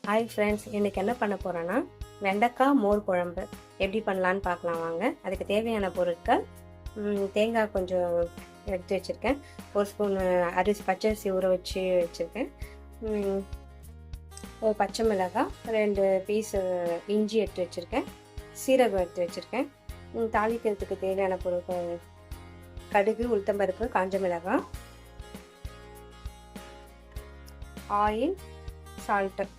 Hi friends, இன்றைக்கி என்ன பண்ண போகிறேன்னா வெண்டைக்காய் மோர் குழம்பு எப்படி பண்ணலான்னு பார்க்கலாம் வாங்க. அதுக்கு தேவையான பொருட்கள் தேங்காய் கொஞ்சம் எடுத்து வச்சுருக்கேன், ஒரு ஸ்பூன் பச்சரிசி ஊற வச்சு வச்சுருக்கேன், ஒரு பச்சை மிளகாய், 2 பீஸ் இஞ்சி எடுத்து வச்சுருக்கேன், சீரகம் எடுத்து வச்சுருக்கேன். தாளிக்கிறதுக்கு தேவையான பொருட்கள் கடுகு, உளுத்தம்பருப்பு, காஞ்ச மிளகாய், ஆயில், சால்ட்டு.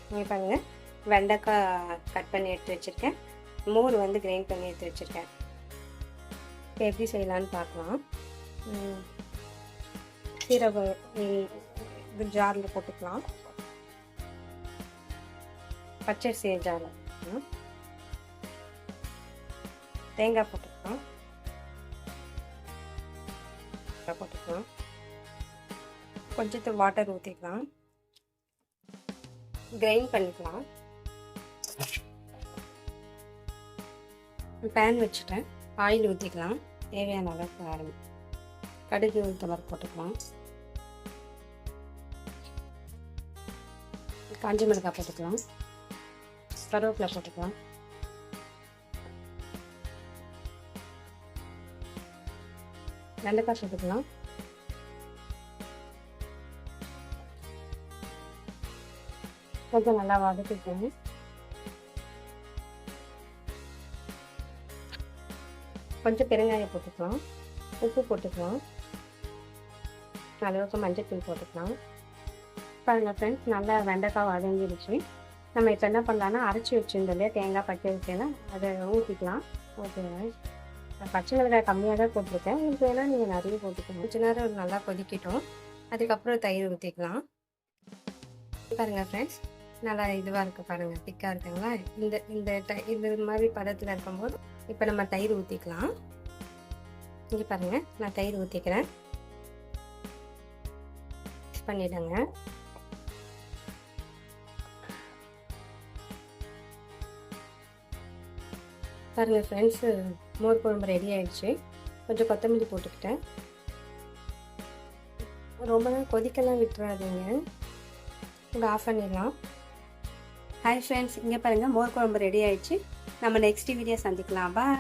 இங்கே பாருங்கள், வெண்டைக்காய் கட் பண்ணி எடுத்து வச்சுருக்கேன், மோர் கிரைண்ட் பண்ணி எடுத்து வச்சுருக்கேன். இப்போ எப்படி செய்யலான்னு பார்க்கலாம். சீரகம் ஜாரில் போட்டுக்கலாம், பச்சரிசி ஜாரில் போட்டுக்கலாம், தேங்காய் போட்டுக்கலாம், கொஞ்சம் வாட்டர் ஊற்றிக்கலாம், கிரைண்ட் பண்ணிக்கலாம். பேன் வச்சுட்டேன், ஆயில் ஊற்றிக்கலாம், தேவையான அளவுக்கு கடுகு உளுத்தம்பருப்பு போட்டுக்கலாம், காஞ்ச மிளகாய் போட்டுக்கலாம், கருவேப்பிலை போட்டுக்கலாம், வெண்டைக்காய் போட்டுக்கலாம், கொஞ்சம் நல்லா வதக்கிக்கணும். கொஞ்சம் பெருங்காயம் போட்டுக்கலாம், உப்பு போட்டுக்கலாம், அளவுக்கு மஞ்சள் தூள் போட்டுக்கலாம். பாருங்கள் ஃப்ரெண்ட்ஸ், நல்லா வெண்டைக்காய் வதங்கிடுச்சு. நம்ம இப்போ என்ன பண்ணலான்னா, அரைச்சி வச்சுருந்தோம் இல்லையா தேங்காய் பச்சரிசியெல்லாம், அதை ஊற்றிக்கலாம். ஓகேங்க, பச்சை மிளகாய் கம்மியாக தான் போட்டிருக்கேன், உங்களுக்கு வேணால் நீங்கள் நிறைய போட்டுக்கணும். கொஞ்ச நேரம் நல்லா கொதிக்கிட்டோம், அதுக்கப்புறம் தயிர் ஊற்றிக்கலாம். பாருங்கள் ஃப்ரெண்ட்ஸ், நல்லா இதுவாக இருக்குது பாருங்கள், திக்காக இருக்குங்களா. இந்த மாதிரி பதத்தில் இருக்கும்போது இப்போ நம்ம தயிர் ஊற்றிக்கலாம். இங்கே பாருங்கள், நான் தயிர் ஊற்றிக்கிறேன், மிக்ஸ் பண்ணிவிடுங்க. பாருங்கள் ஃப்ரெண்ட்ஸு, மோர் குழம்பு ரெடி ஆகிடுச்சு. கொஞ்சம் கொத்தமல்லி போட்டுக்கிட்டேன். ரொம்ப நேரம் கொதிக்கலாம் விட்டுறாதீங்க, இப்போ ஆஃப் பண்ணிடலாம். ஹாய் ஃப்ரெண்ட்ஸ், இங்கே பாருங்கள், மோர் குழம்பு ரெடி ஆகிடுச்சு. நம்ம நெக்ஸ்ட் வீடியோ சந்திக்கலாம். பாய்.